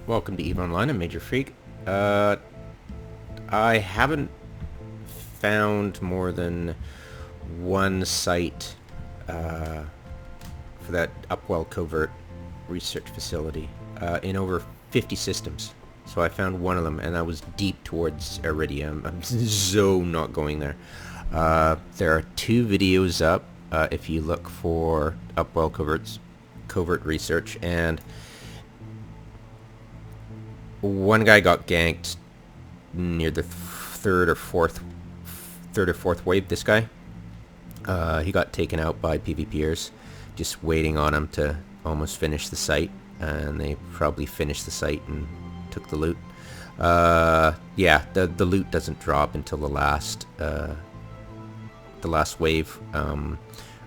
Welcome to EVE Online, I'm Major Freak. I haven't found more than one site for that Upwell covert research facility in over 50 systems. So I found one of them, and I was deep towards Iridium. I'm so not going there. There are two videos up if you look for Upwell covert research, and one guy got ganked near the third or fourth wave. This guy, he got taken out by PvPers, just waiting on him to almost finish the site, and they probably finished the site and took the loot. Yeah, the loot doesn't drop until the last wave.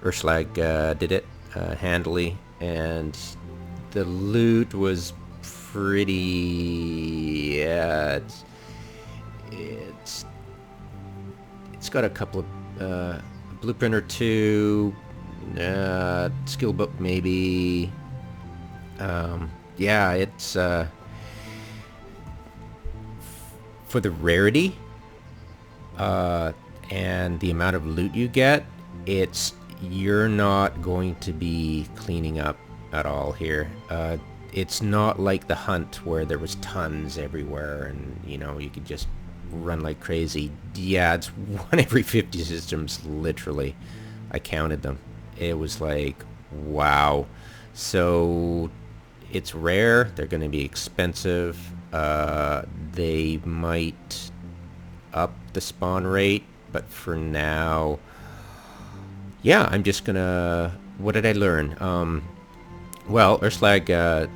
Erstschlag did it handily, and the loot was pretty. It's got a couple of blueprint or two, skill book maybe. Yeah, it's for the rarity and the amount of loot you get. You're not going to be cleaning up at all here. It's not like the hunt where there was tons everywhere and you could just run like crazy. Yeah, it's one every 50 systems, literally. I counted them. It was like, wow. So it's rare. They're going to be expensive. They might up the spawn rate, but for now, yeah, I'm just gonna... What did I learn? Well, Erstschlag,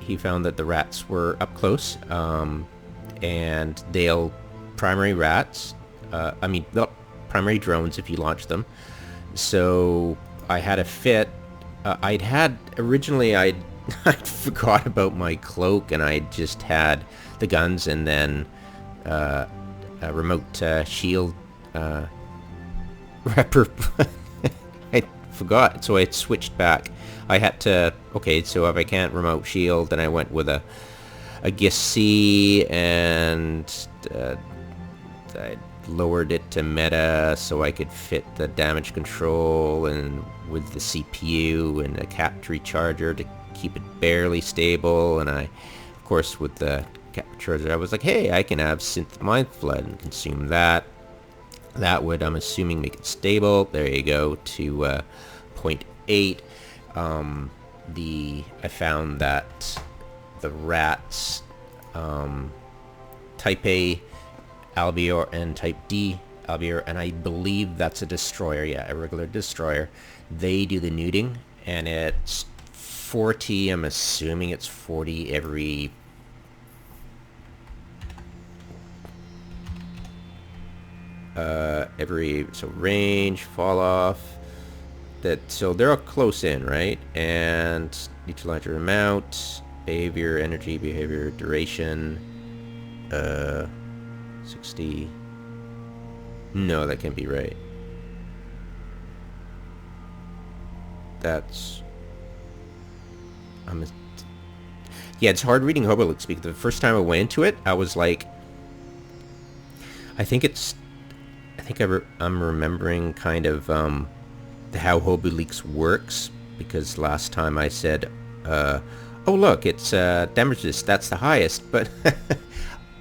he found that the rats were up close, and they'll primary rats, primary drones if you launch them. So I had a fit. Originally I'd forgot about my cloak, and I just had the guns and then a remote shield wrapper. I forgot, so I switched back. I had to, okay, so if I can't remote shield, then I went with a GISC, and I lowered it to meta so I could fit the damage control, and with the CPU and a capped recharger to keep it barely stable. And I, of course, with the capped recharger, I was like, hey, I can have synth mindflood and consume that. That would, I'm assuming, make it stable. There you go, to 0.8. I found that the rats, type A alveolar and type D alveolar, and I believe that's a destroyer, yeah, a regular destroyer. They do the neuting, and it's 40, I'm assuming it's 40 every... so range, fall off, so they're all close in, right? And neutralizer amount, behavior, energy, behavior, duration, 60, no, that can't be right. That's, yeah, it's hard reading hoboleaks because the first time I went into it, I was like, I think I'm remembering kind of how hoboleaks works, because last time I said, oh look, it's damage resist, that's the highest, but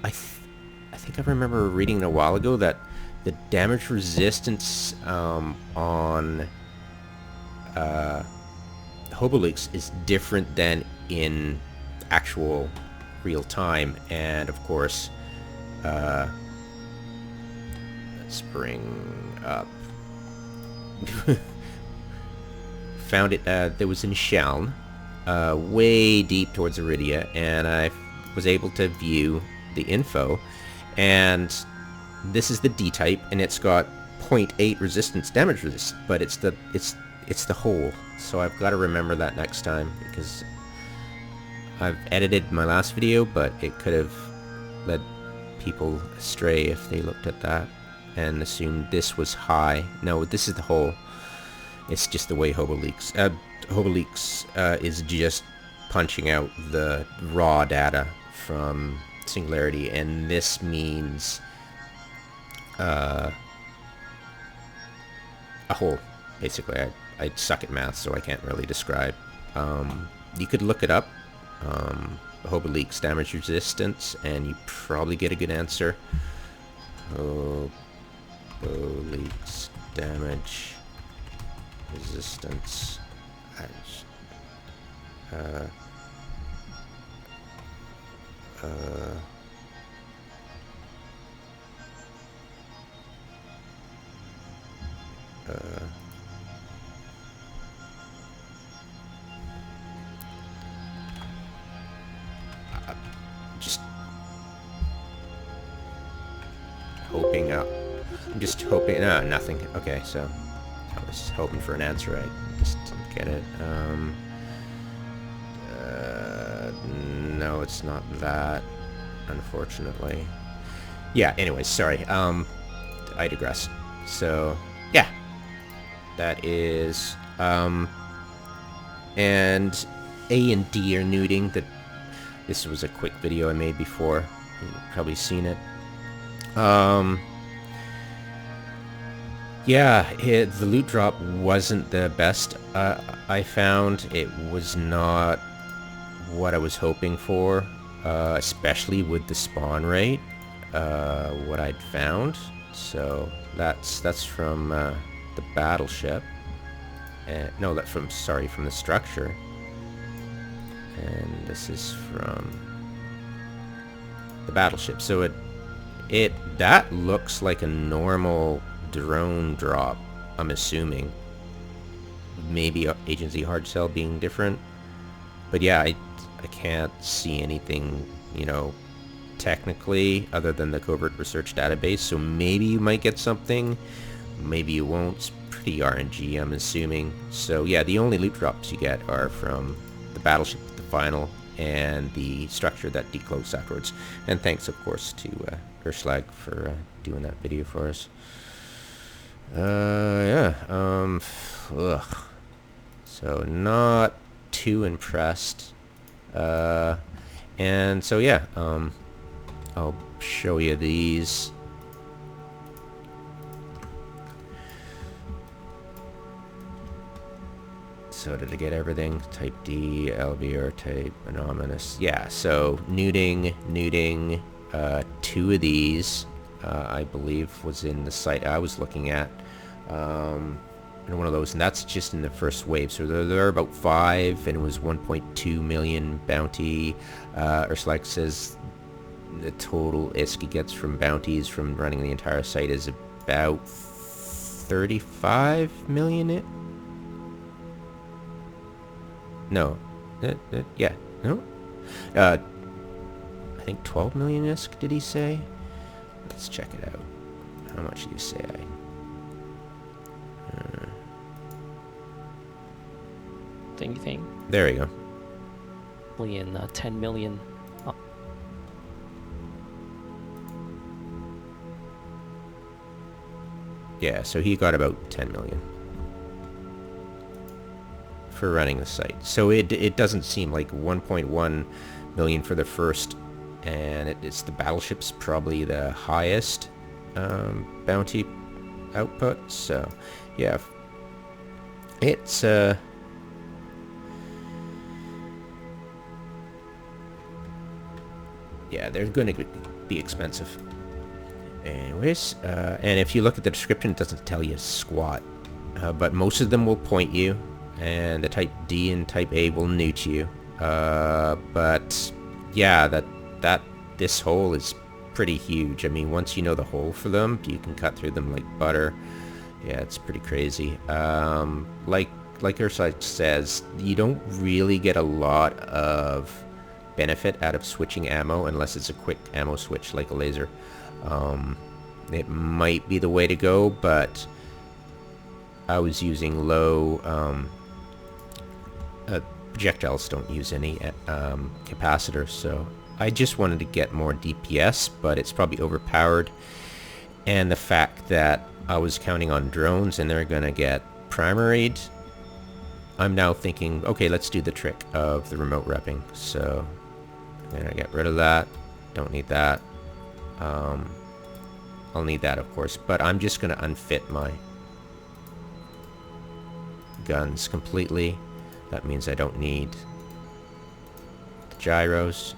I think I remember reading a while ago that the damage resistance on hoboleaks is different than in actual real time, and of course let's bring up found it that was in Shaln, way deep towards Iridia, and I was able to view the info, and this is the D type, and it's got 0.8 resistance damage resist, but it's the whole, so I've got to remember that next time, because I've edited my last video, but it could have led people astray if they looked at that and assumed this was high. No, this is the whole. It's just the way hoboleaks is just punching out the raw data from Singularity, and this means a hole, basically. I suck at math, so I can't really describe. You could look it up, hoboleaks damage resistance, and you probably get a good answer. Hoboleaks damage resistance. Just hoping up. I'm just hoping. No, nothing. Okay, so I was hoping for an answer. I just didn't get it. No, it's not that, unfortunately. Yeah, anyways, sorry. I digress. So, yeah. That is, and A and D are neuting. This was a quick video I made before. You've probably seen it. Yeah, the loot drop wasn't the best I found. It was not what I was hoping for, especially with the spawn rate, what I'd found. So that's from the battleship. No, from the structure. And this is from the battleship. So that looks like a normal drone drop, I'm assuming. Maybe agency hard sell being different. But yeah, I can't see anything, technically, other than the covert research database. So maybe you might get something, maybe you won't. It's pretty RNG, I'm assuming. So yeah, the only loot drops you get are from the battleship, the final, and the structure that decloaks afterwards. And thanks, of course, to Erstschlag for doing that video for us. Yeah. Ugh. So not too impressed. And so yeah, I'll show you these. So did I get everything? Type D, LBR type, anonymous. Yeah, so neuting, two of these, I believe, was in the site I was looking at. And one of those, and that's just in the first wave. So there are about 5, and it was 1.2 million bounty. Erstschlag says the total ISK he gets from bounties from running the entire site is about 35 million. No. Yeah. No? I think 12 million ISK, did he say? Let's check it out. How much did he say? Thing. There we go. 10 million. Oh. Yeah, so he got about 10 million for running the site. So it doesn't seem like 1.1 million for the first, and it's the battleship's probably the highest bounty output. So yeah, it's yeah, they're going to be expensive. Anyways, and if you look at the description, it doesn't tell you squat, but most of them will point you, and the type D and type A will newt you. But yeah, this hole is pretty huge. I mean, once you know the hole for them, you can cut through them like butter. Yeah, it's pretty crazy. Like Erstschlag says, you don't really get a lot of benefit out of switching ammo unless it's a quick ammo switch like a laser. It might be the way to go, but I was using low projectiles don't use any capacitors, so I just wanted to get more DPS, but it's probably overpowered, and the fact that I was counting on drones and they're gonna get primaried, I'm now thinking, okay, let's do the trick of the remote repping. So I'm gonna get rid of that. Don't need that. I'll need that, of course, but I'm just gonna unfit my guns completely. That means I don't need the gyros.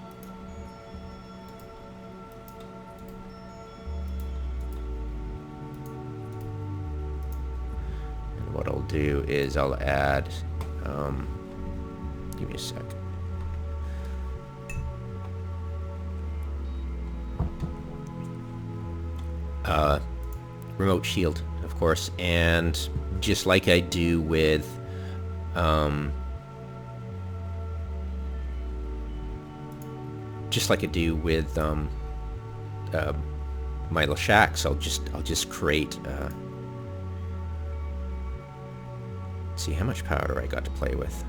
And what I'll do is I'll add, give me a sec. Remote shield, of course, and just like I do with my leshaks, I'll just create. Let's see how much powder I got to play with.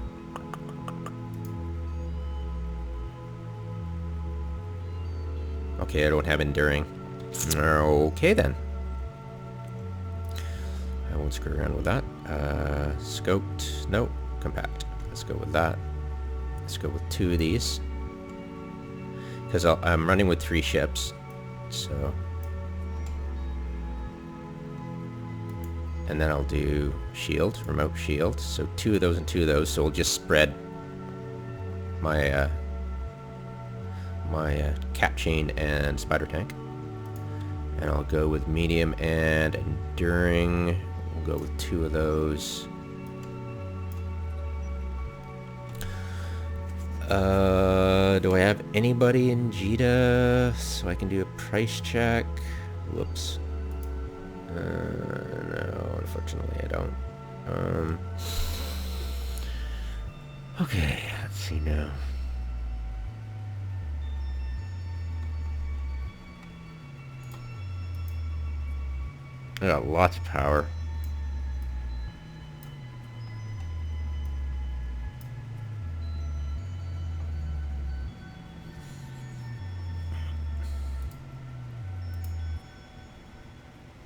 Okay, I don't have enduring. Okay then. I won't screw around with that. Scoped, no, compact. Let's go with that. Let's go with 2 of these. Because I'm running with 3 ships, so. And then I'll do shield, remote shield. So 2 of those and 2 of those, so we'll just spread my cap chain and spider tank. And I'll go with medium and enduring. We'll go with 2 of those. Do I have anybody in Jita so I can do a price check? Whoops. No, unfortunately I don't. Okay, let's see now. I got lots of power.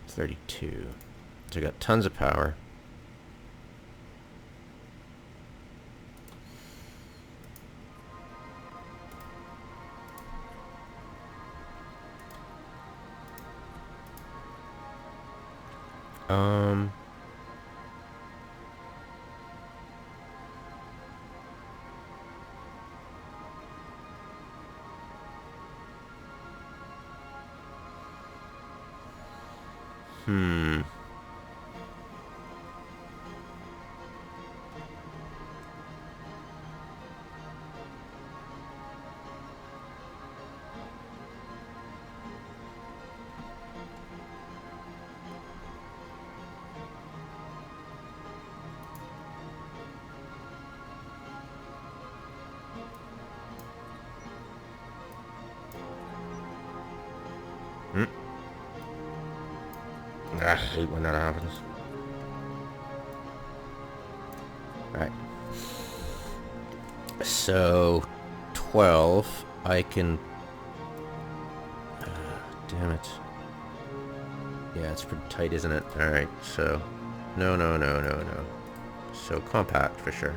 $32. So I got tons of power. I hate when that happens. Alright. So, 12, I can... damn it. Yeah, it's pretty tight, isn't it? Alright, so... No. So, compact, for sure.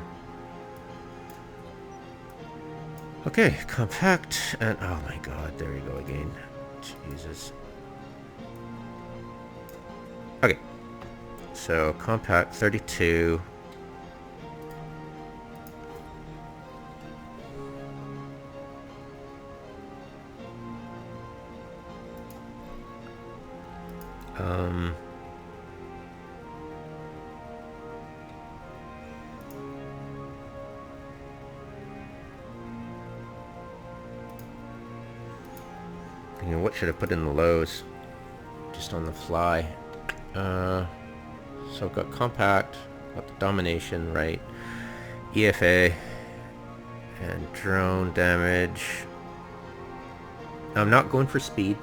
Okay, compact, and... oh my god, there we go again. Jesus. Okay, so compact 32. You know, what should I put in the lows? Just on the fly. So I've got compact, got the domination, right? IFFA and drone damage. I'm not going for speed.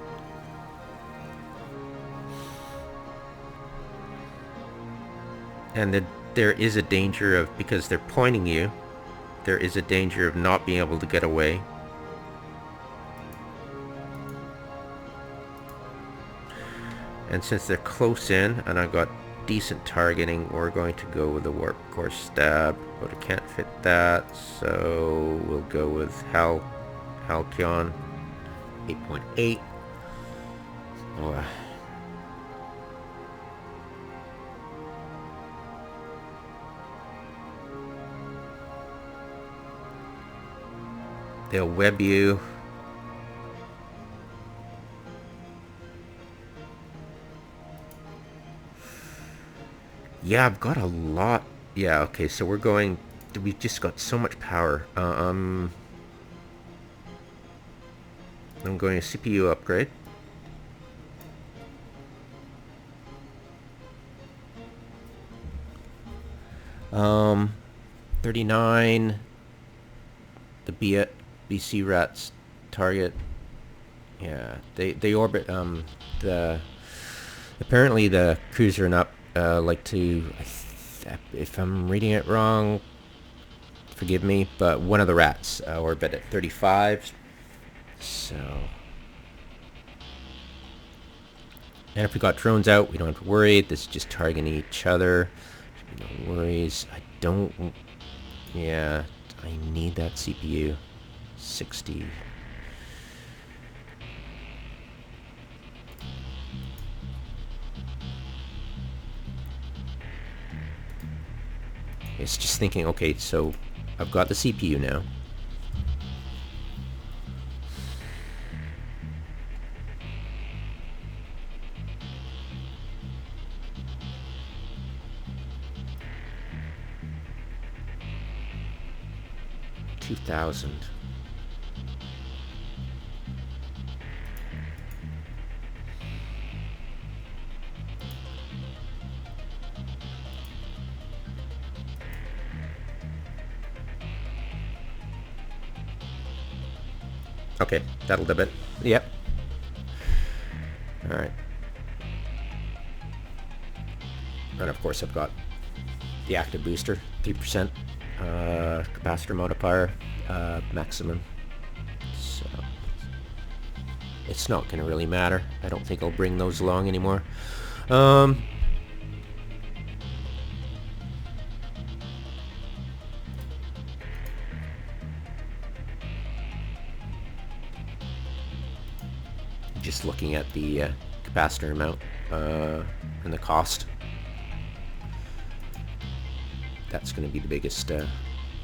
And there is a danger of, because they're pointing you, there is a danger of not being able to get away. And since they're close in, and I've got decent targeting, we're going to go with the warp core stab, but I can't fit that, so we'll go with Halcyon 8.8. Oh, they'll web you. Yeah, I've got a lot. Yeah, okay, so we're going... We've just got so much power. I'm going to CPU upgrade. Um, 39. The BC rats target. Yeah, they orbit. Apparently the cruiser and up like to, if I'm reading it wrong, forgive me, but one of the rats orbit at 35. So, and if we got drones out, we don't have to worry. This is just targeting each other. No worries. I don't. Yeah, I need that CPU. 60. It's just thinking, okay, so I've got the CPU now. $2,000. Okay, that'll do it. Yep. Alright. And of course I've got the active booster, 3%. Capacitor modifier, maximum. So it's not going to really matter. I don't think I'll bring those along anymore. Just looking at the capacitor amount and the cost. That's going to be the biggest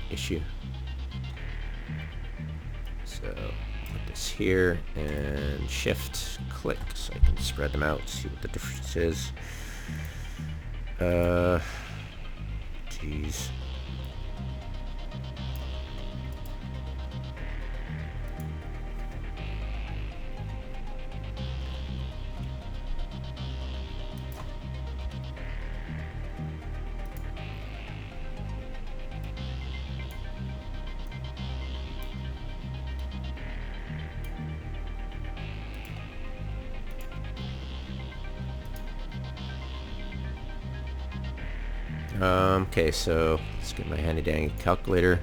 issue. So put this here and shift click so I can spread them out, see what the difference is. Geez. Okay, so let's get my handy dandy calculator.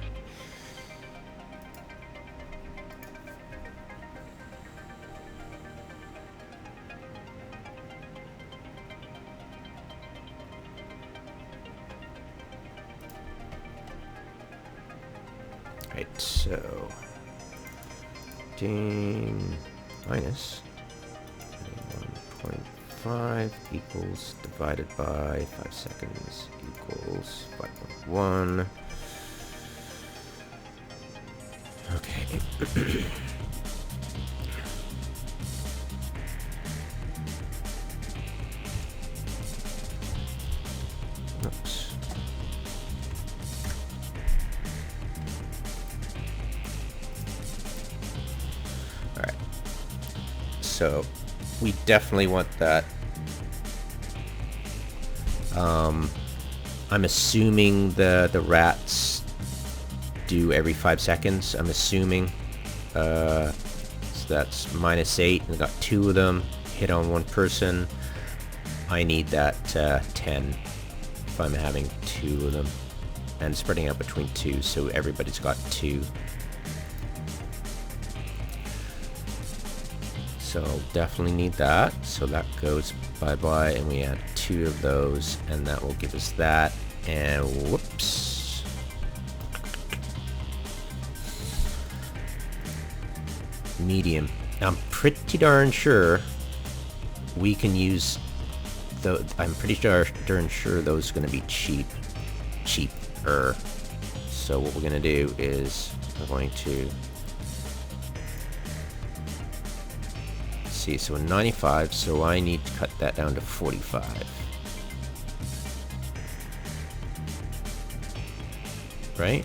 Right, so minus 1.5 equals divided by 5 seconds equals 5.1. Okay. Oops. All right. So we definitely want that. I'm assuming the rats do every 5 seconds. I'm assuming. So that's -8, and I got 2 of them. Hit on 1 person. I need that 10 if I'm having 2 of them. And spreading out between 2, so everybody's got 2. So definitely need that. So that goes bye-bye, and we add 2 of those, and that will give us that, and whoops. Medium. Now, I'm pretty darn sure we can use I'm pretty darn sure those are going to be cheaper. So what we're going to do is we're going to see, so 95, so I need to cut that down to 45. Right?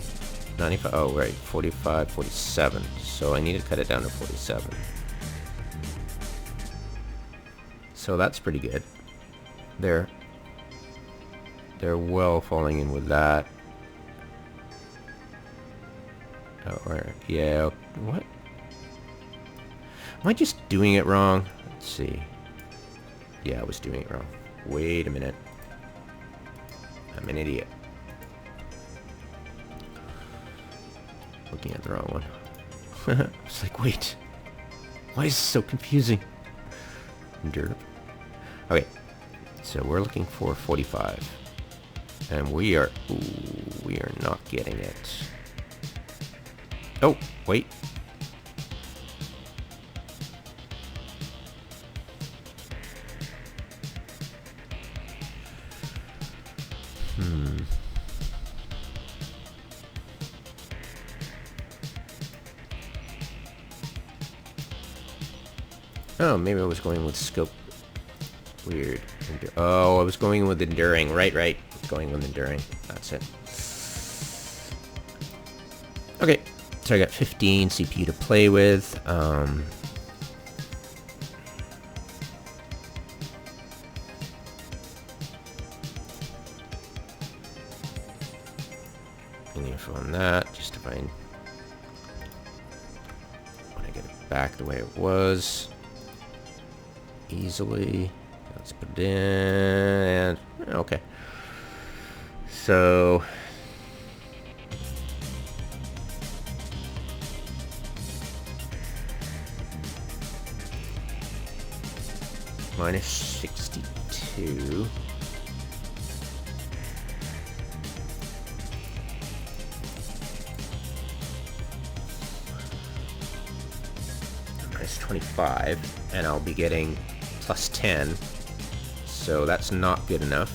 95, oh right, 45, 47. So I need to cut it down to 47. So that's pretty good. They're well falling in with that. Oh, or, yeah, what? Am I just doing it wrong? Let's see. Yeah, I was doing it wrong. Wait a minute. I'm an idiot. Looking at the wrong one. It's like, wait. Why is this so confusing? Derp. Okay. So we're looking for 45. And we are not getting it. Oh, wait. Oh, maybe I was going with scope. Weird. Oh, I was going with enduring. Right. Going with enduring. That's it. Okay. So I got 15 CPU to play with. Any info on that, just to find when I get it back the way it was. Easily. Let's put it in, and okay. So minus 62. Minus 25, and I'll be getting plus 10. So that's not good enough.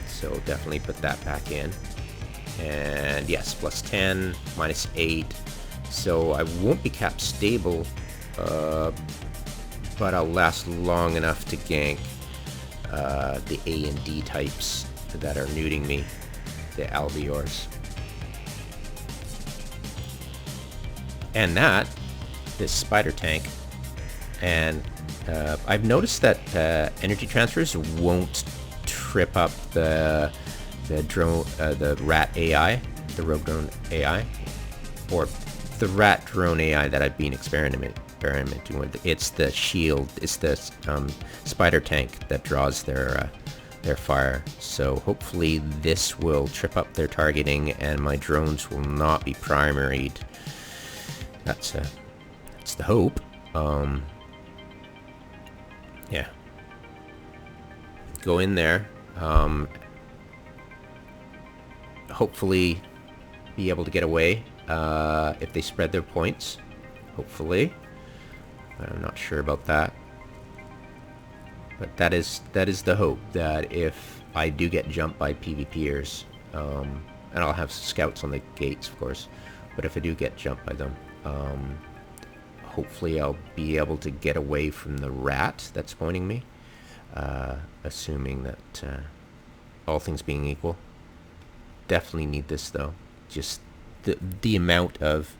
So definitely put that back in. And yes, plus 10, minus 8. So I won't be cap stable, but I'll last long enough to gank the A and D types that are nuding me, the alveors. And this spider tank, and I've noticed that energy transfers won't trip up the drone, the rat AI, the rogue drone AI, or the rat drone AI that I've been experimenting with. It's the shield, it's the spider tank that draws their fire. So hopefully this will trip up their targeting, and my drones will not be primaried. That's the hope. Yeah. Go in there. Hopefully be able to get away if they spread their points. Hopefully. I'm not sure about that. But that is the hope, that if I do get jumped by PvPers, and I'll have scouts on the gates, of course, but if I do get jumped by them, hopefully I'll be able to get away from the rat that's pointing me, assuming that all things being equal. Definitely need this though. Just the amount of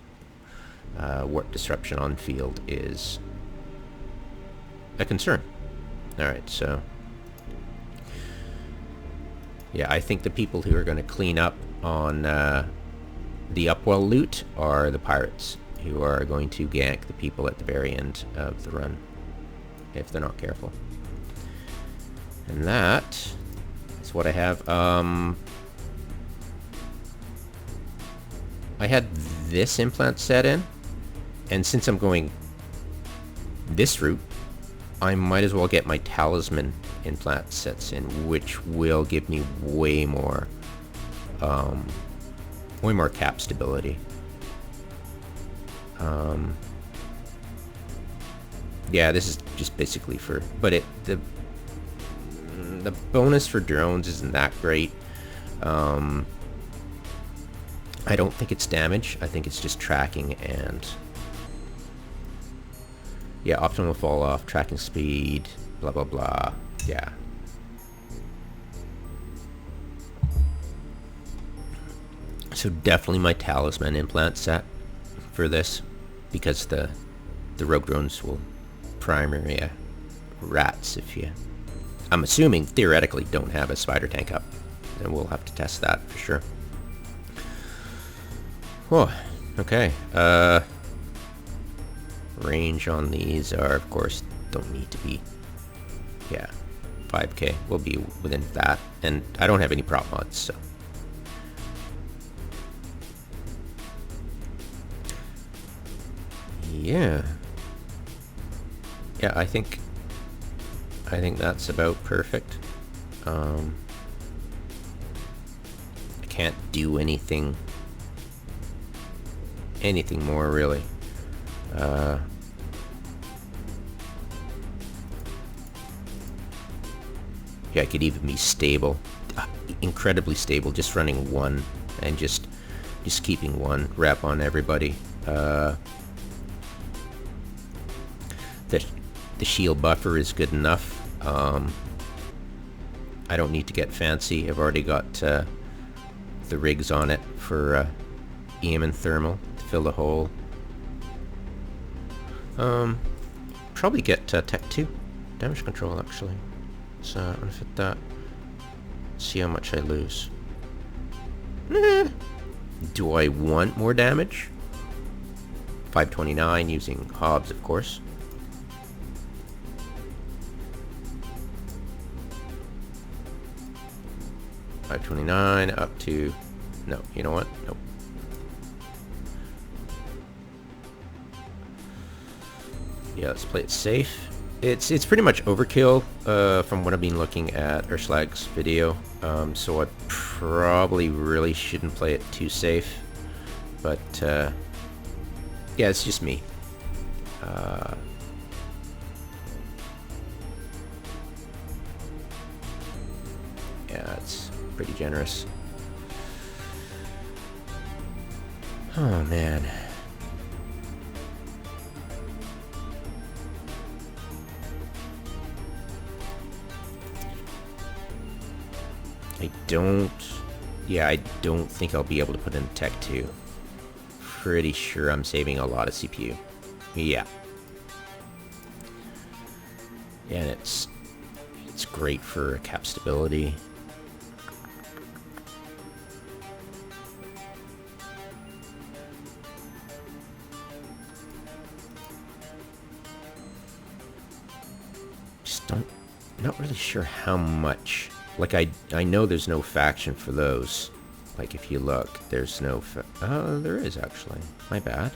warp disruption on field is a concern. Alright, so yeah, I think the people who are going to clean up on the upwell loot are the pirates, who are going to gank the people at the very end of the run, if they're not careful. And that is what I have. I had this implant set in, and since I'm going this route, I might as well get my talisman implant sets in, which will give me way more cap stability. Yeah, this is just basically for, but the bonus for drones isn't that great. I don't think it's damage. I think it's just tracking and, yeah, optimal fall off, tracking speed, blah blah blah. Yeah. So definitely my talisman implant set for this, because the rogue drones will primary rats if you, I'm assuming theoretically, don't have a spider tank up, and we'll have to test that for sure. Oh, okay. Range on these are, of course, don't need to be, yeah, 5k. We'll be within that, and I don't have any prop mods, so. Yeah. Yeah, I think that's about perfect. I can't do anything more really. Yeah, I could even be stable, incredibly stable, just running one and just keeping one rep on everybody. The shield buffer is good enough. I don't need to get fancy. I've already got the rigs on it for EM and thermal to fill the hole. Probably get Tech 2 damage control actually. So I'm gonna fit that. See how much I lose. Do I want more damage? 529 using Hobbs, of course. $529 up to, no, you know what? Nope. Yeah, let's play it safe. It's pretty much overkill from what I've been looking at Erstschlag's video, so I probably really shouldn't play it too safe. But yeah, it's just me. Yeah, it's pretty generous. Oh man. I don't think I'll be able to put in Tech 2. Pretty sure I'm saving a lot of CPU. Yeah. And it's great for cap stability. Not really sure how much. Like, I know there's no faction for those. Like, if you look, there's no oh, there is actually. My bad.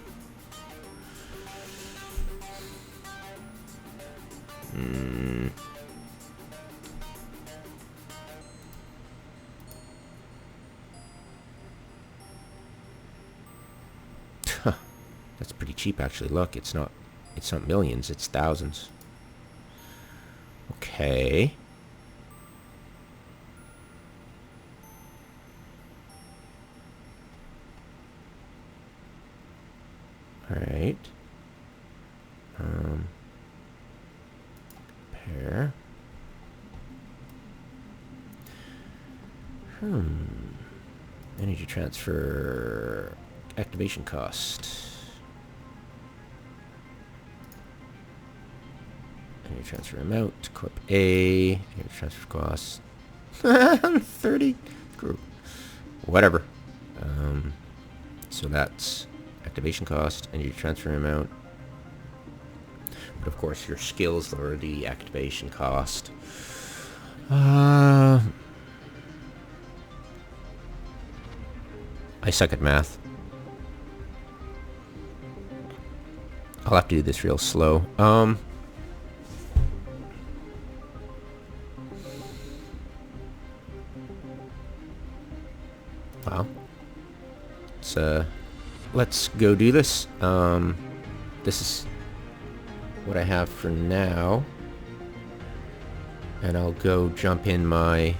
Huh. That's pretty cheap actually. Look, it's not millions, it's thousands. Okay. Alright. Compare. Energy transfer. Activation cost. Energy transfer amount. Equip A. Energy transfer cost. 30. Screw. Whatever. So that's activation cost, energy transfer amount. But of course your skills lower the activation cost. I suck at math. I'll have to do this real slow. Well, let's go do this. This is what I have for now. And I'll go jump in my,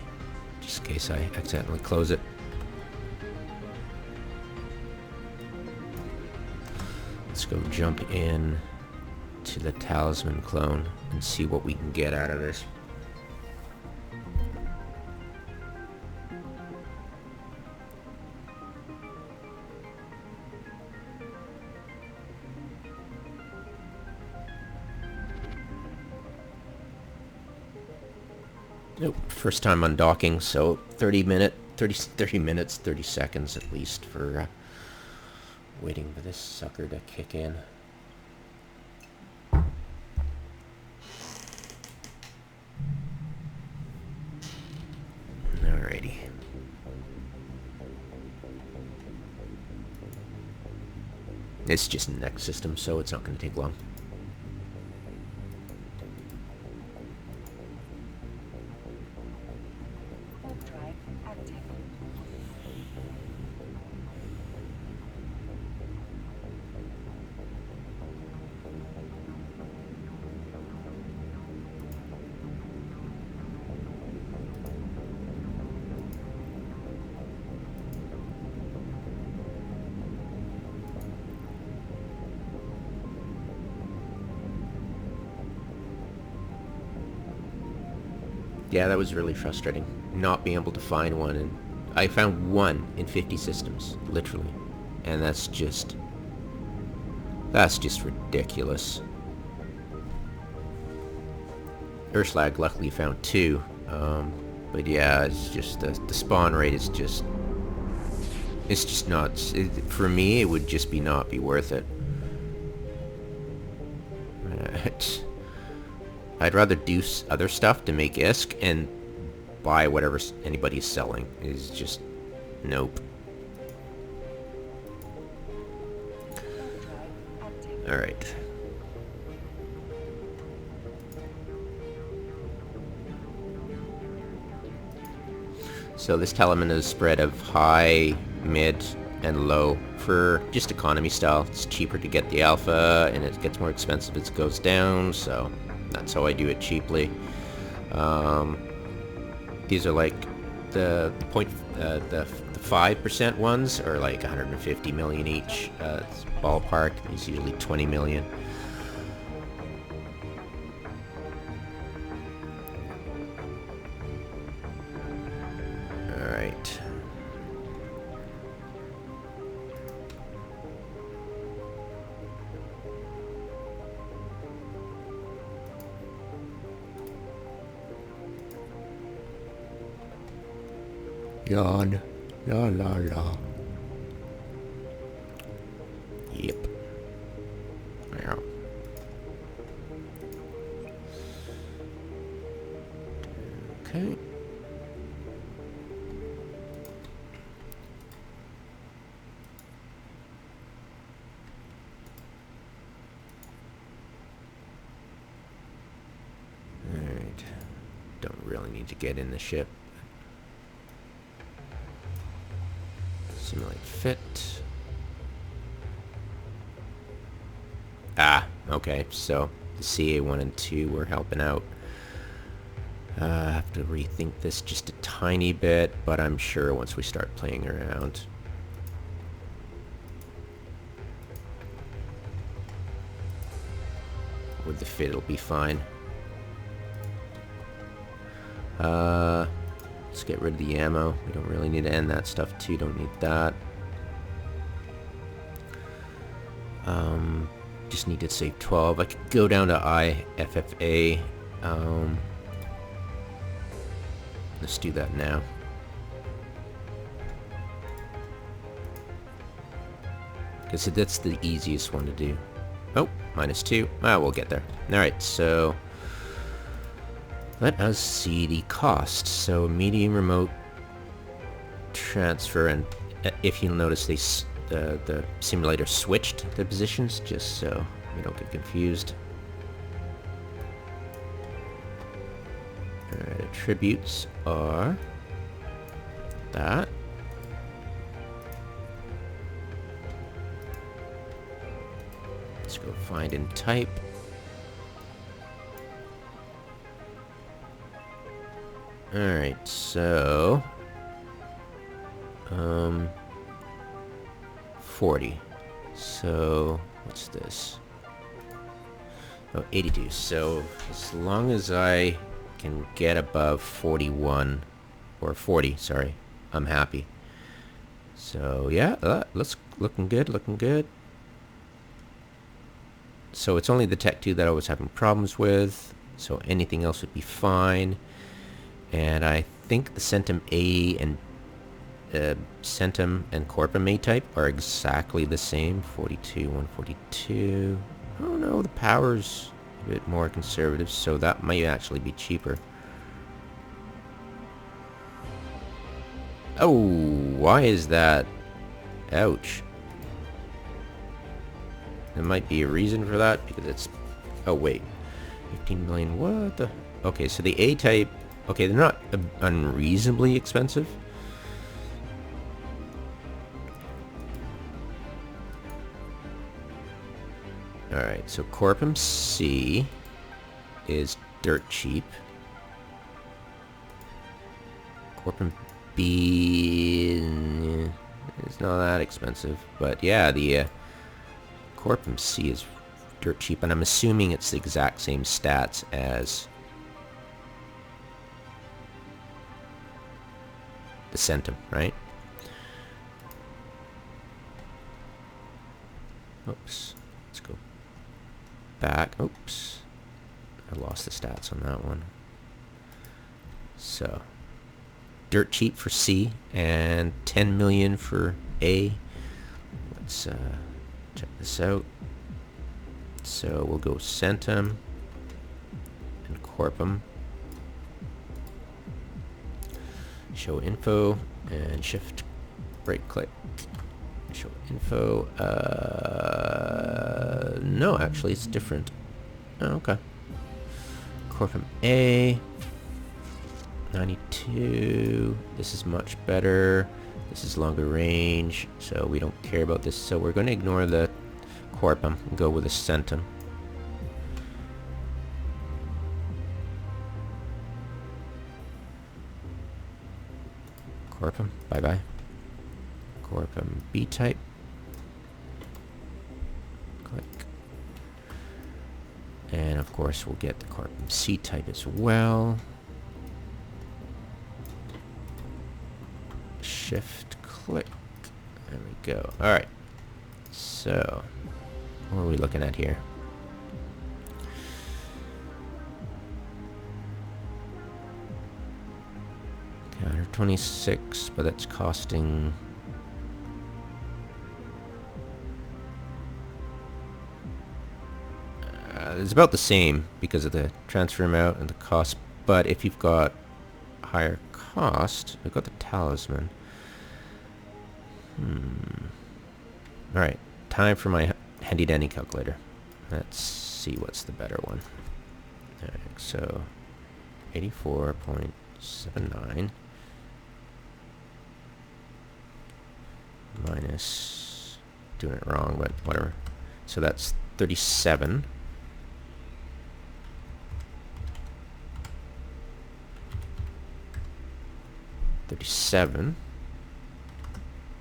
just in case I accidentally close it. Let's go jump in to the talisman clone and see what we can get out of this. Nope, first time undocking, so 30 minutes, 30 seconds at least for waiting for this sucker to kick in. Alrighty. It's just a next system, so it's not going to take long. Yeah, that was really frustrating, not being able to find one, and I found one in 50 systems, literally, and that's just ridiculous. Erstschlag luckily found two, but yeah, it's just, the spawn rate is just, it's just not, for me, it would just not be worth it. I'd rather do other stuff to make ISK and buy whatever anybody's selling. Is just nope. Alright. So this talisman is a spread of high, mid, and low for just economy style. It's cheaper to get the alpha, and it gets more expensive as it goes down, so that's how I do it cheaply. These are like the 5% ones are like 150 million each. It's ballpark. It's usually 20 million. All right. Yawn. La la la. Yep. Yeah. Okay. Alright. Don't really need to get in the ship. Simulate fit. Ah, okay, so the CA1 and 2 were helping out. I have to rethink this just a tiny bit, but I'm sure once we start playing around. With the fit, it'll be fine. Let's get rid of the ammo. We don't really need to end that stuff too. Don't need that. Just need to save 12. I could go down to IFFA. Let's do that now. Because that's the easiest one to do. Oh, -2. Ah, we'll get there. Alright, so let us see the cost. So medium remote transfer, and if you'll notice, the simulator switched the positions just so we don't get confused. Alright, attributes are that. Let's go find and type. Alright, so 40. So what's this? Oh, 82. So as long as I can get above 41 or 40, sorry, I'm happy. So yeah, looking good, looking good. So it's only the Tech 2 that I was having problems with, so anything else would be fine. And I think the Centum A and Centum and Corpum A type are exactly the same. 42, 142. Oh no, the power's a bit more conservative, so that might actually be cheaper. Oh, why is that? Ouch. There might be a reason for that, because it's... Oh wait. 15 million, what the... Okay, so the A type... Okay, they're not unreasonably expensive. Alright, so Corpum C is dirt cheap. Corpum B is not that expensive. But yeah, the Corpum C is dirt cheap, and I'm assuming it's the exact same stats as the Centum, right? Oops. Let's go back. Oops. I lost the stats on that one. So, dirt cheap for C and 10 million for A. Let's check this out. So we'll go Centum and Corpum. Show info and shift right click. Show info. No, actually it's different. Oh, okay. Corpum A. 92. This is much better. This is longer range, so we don't care about this. So we're going to ignore the Corpum and go with the Centum. Corpum, bye-bye. Corpum B-type. Click. And of course we'll get the Corpum C-type as well. Shift click. There we go. Alright. So, what are we looking at here? Counter 26, but that's costing... it's about the same because of the transfer amount and the cost, but if you've got higher cost, we've got the talisman. Alright, time for my handy dandy calculator. Let's see what's the better one. Alright, so 84.79 minus, doing it wrong, but whatever. So that's 37.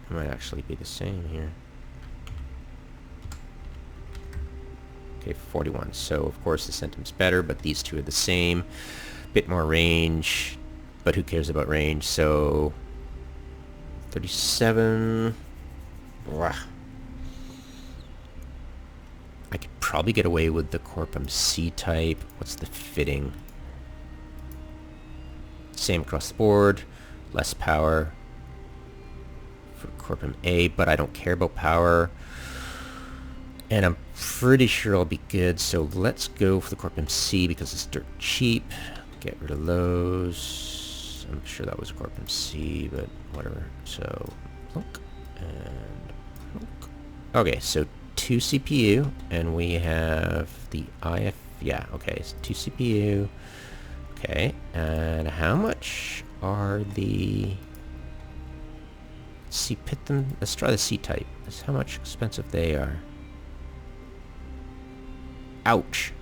It might actually be the same here. Okay, 41. So of course the Centum's better, but these two are the same. Bit more range, but who cares about range? So 37. Blah. I could probably get away with the Corpum C type. What's the fitting? Same across the board. Less power for Corpum A, but I don't care about power. And I'm pretty sure I'll be good, so let's go for the Corpum C because it's dirt cheap. Get rid of those. I'm sure that was Corpum C, but whatever. So, plunk and plunk. Okay, so 2 CPU, and we have the IF... Yeah, okay, so 2 CPU. Okay, and how much are the... Let's try the C-type. That's how much expensive they are. Ouch.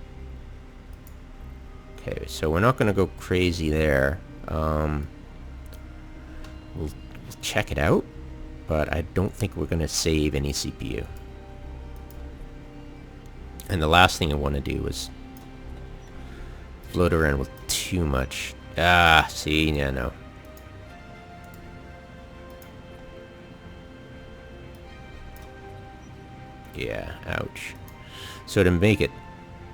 Okay, so we're not going to go crazy there. We'll check it out, but I don't think we're going to save any CPU. And the last thing I want to do is float around with too much. Ah, see, yeah, no. Yeah, ouch. So to make it,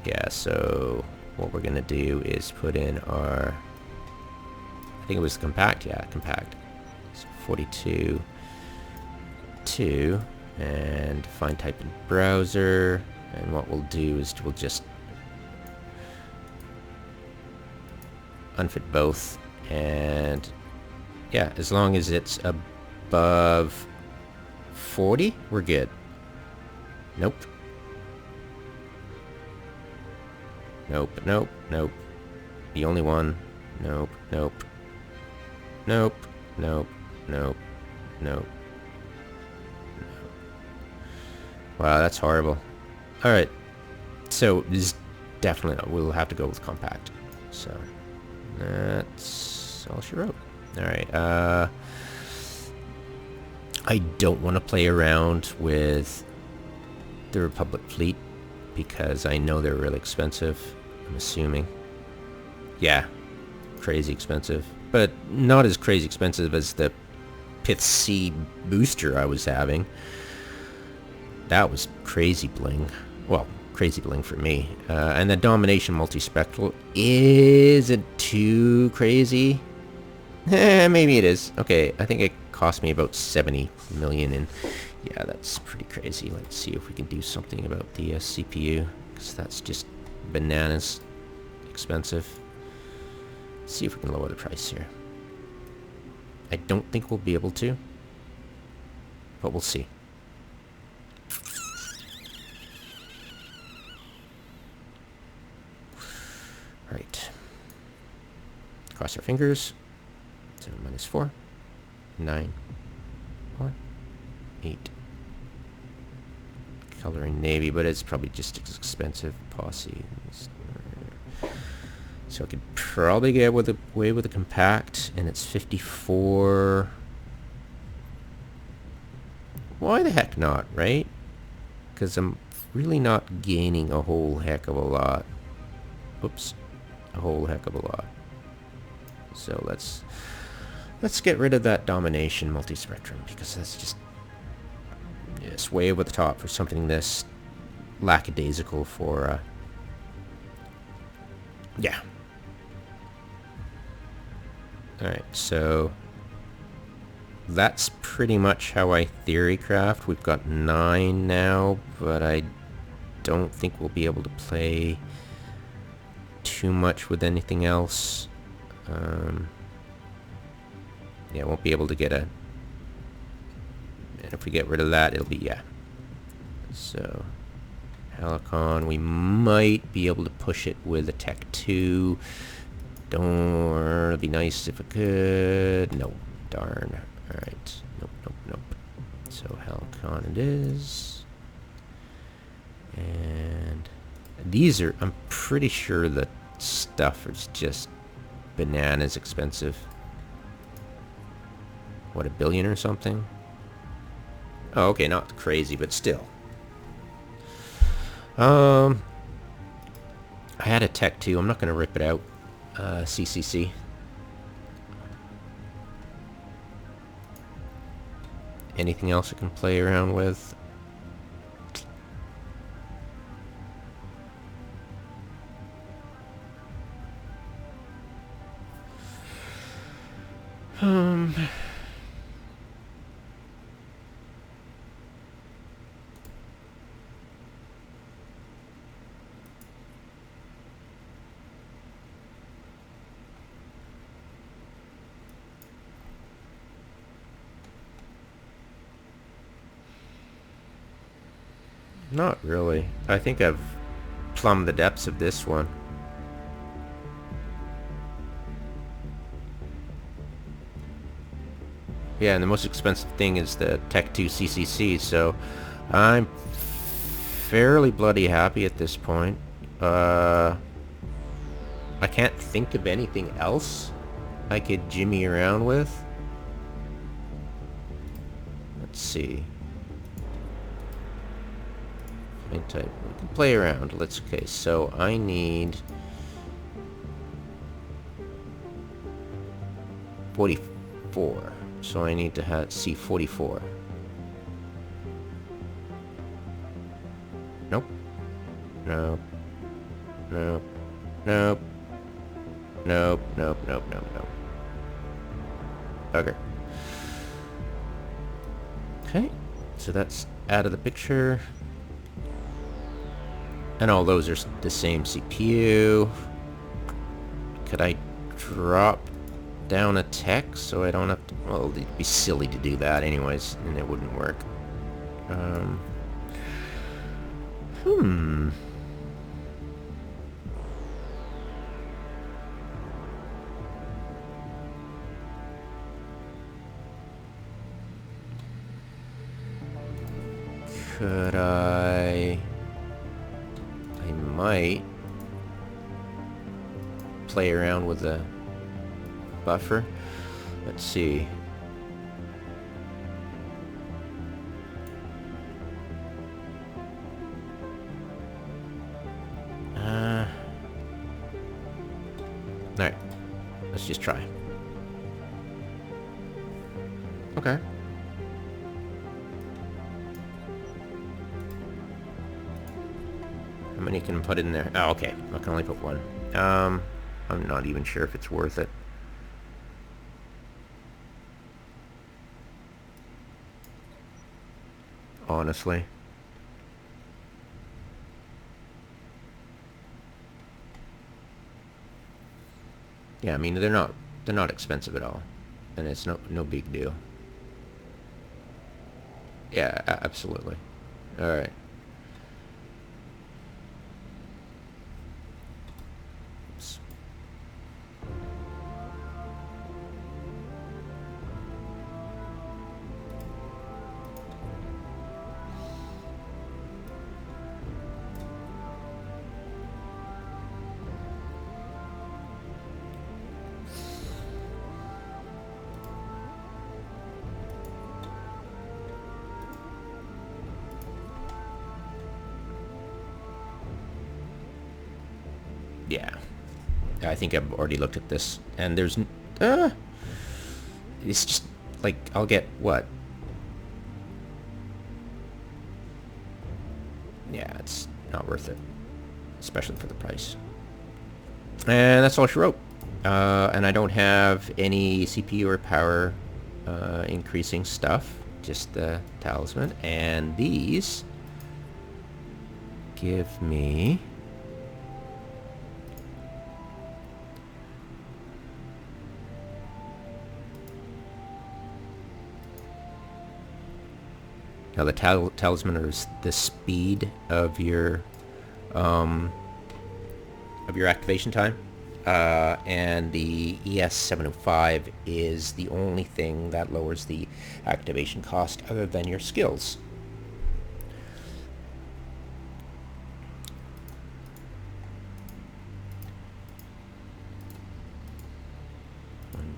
yeah, so what we're gonna do is put in our, I think it was compact, yeah, compact. So 42, 2, and find type in browser, and what we'll do is we'll just unfit both, and yeah, as long as it's above 40, we're good. Nope. Nope, nope, nope. The only one. Nope, nope. Nope, nope, nope, nope. Wow, that's horrible. Alright. So, this is definitely, we'll have to go with compact. So, that's all she wrote. Alright, I don't want to play around with the Republic fleet because I know they're really expensive, I'm assuming. Yeah, crazy expensive. But not as crazy expensive as the Pith C booster I was having. That was crazy bling. Well, crazy bling for me. And the Domination multispectral isn't too crazy. Maybe it is. Okay, I think it cost me about 70 million in. Yeah, that's pretty crazy. Let's see if we can do something about the CPU, because that's just bananas expensive. Let's see if we can lower the price here. I don't think we'll be able to, but we'll see. Right. Cross our fingers. So -4, 9, 4, 8. Coloring navy, but it's probably just expensive. Posse. So I could probably get away with a compact, and it's 54. Why the heck not, right? Because I'm really not gaining a whole heck of a lot. Oops, a whole heck of a lot. So let's get rid of that domination multispectrum, because that's just it's way over the top for something this lackadaisical for yeah. Alright, so that's pretty much how I theorycraft. We've got 9 now, but I don't think we'll be able to play too much with anything else. Yeah, won't be able to get a... And if we get rid of that, it'll be, yeah. So, Helicon, we might be able to push it with a Tech 2. It'd be nice if I could. No, darn. Alright, nope, nope, nope. So, Helicon it is. And these are, I'm pretty sure the stuff is just bananas expensive. What, $1 billion or something? Oh, okay, not crazy, but still. I had a Tech 2. I'm not going to rip it out. CCC. Anything else I can play around with? Not really. I think I've plumbed the depths of this one. Yeah, and the most expensive thing is the Tech 2 CCC, so I'm fairly bloody happy at this point. I can't think of anything else I could jimmy around with. Let's see. Type. We can play around. Okay, so I need 44. So I need to see 44. Nope. Nope. Nope. Nope. Nope. Nope. Nope. Nope. Nope. Bugger. Okay. So that's out of the picture. And all those are the same CPU. Could I drop down a tech so I don't have to... Well, it'd be silly to do that anyways, and it wouldn't work. Could I might play around with the buffer. Let's see. Alright. Let's just try. Okay. How many can I put in there? Oh, okay. I can only put one. I'm not even sure if it's worth it. Honestly. Yeah, I mean they're not expensive at all, and it's no big deal. Yeah, absolutely. All right. Oops. Yeah, I think I've already looked at this, and there's it's just like I'll get what? Yeah, it's not worth it, especially for the price. And that's all she wrote. And I don't have any CPU or power increasing stuff, just the talisman. And these give me now the talisman is the speed of your activation time, and the ES705 is the only thing that lowers the activation cost other than your skills.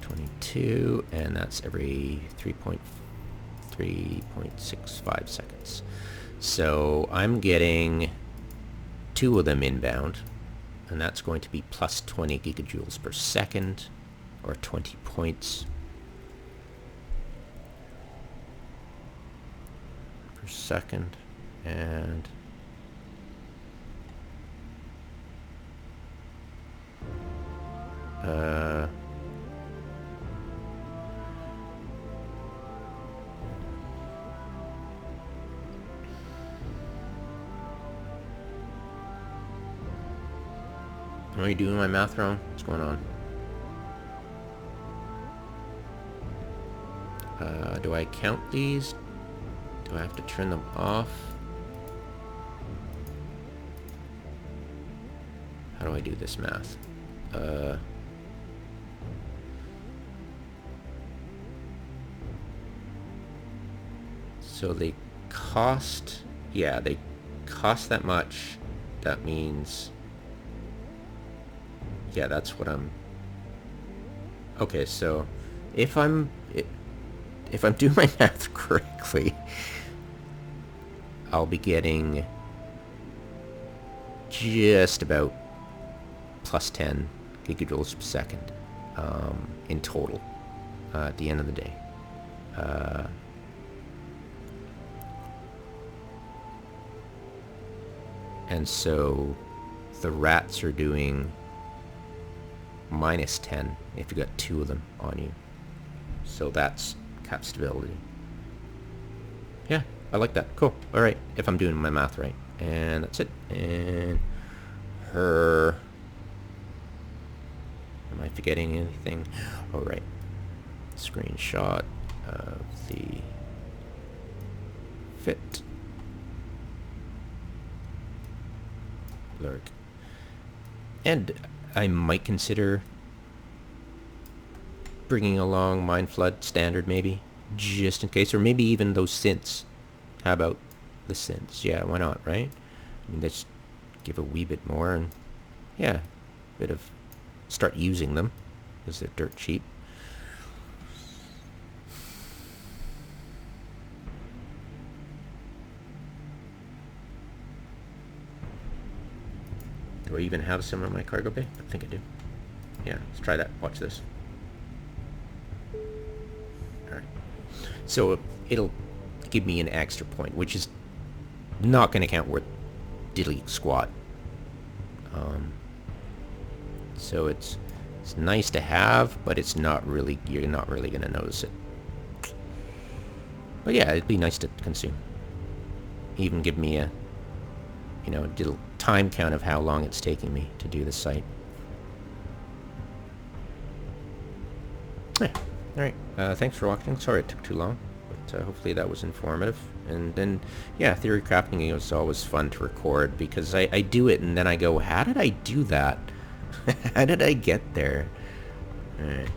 $122, and that's every 3.65 seconds. So I'm getting 2 of them inbound, and that's going to be plus 20 gigajoules per second, or 20 points per second, and am I doing my math wrong? What's going on? Do I count these? Do I have to turn them off? How do I do this math? So they cost... Yeah, they cost that much. That means Yeah, that's what I'm... Okay, so if I'm doing my math correctly, I'll be getting just about plus 10 gigajoules per second in total at the end of the day. And so the rats are doing minus 10 if you got 2 of them on you. So that's cap stability. Yeah, I like that. Cool. All right, if I'm doing my math right. And that's it. And her... Am I forgetting anything? Oh, right. Screenshot of the fit. Lurk. And I might consider bringing along mindflood standard maybe, just in case, or maybe even those synths. How about the synths? Yeah, why not, right? I mean, let's give a wee bit more and, yeah, bit of, start using them because they're dirt cheap. Do I even have some in my cargo bay? I think I do. Yeah, let's try that. Watch this. Alright. So it'll give me an extra point, which is not going to count worth diddly squat. So it's nice to have, but it's not really, you're not really going to notice it. But yeah, it'd be nice to consume. Even give me a, you know, a little time count of how long it's taking me to do the site. Yeah. Alright, thanks for watching. Sorry it took too long, but hopefully that was informative. And then, yeah, Theorycrafting is always fun to record because I do it and then I go, how did I do that? How did I get there? Alright.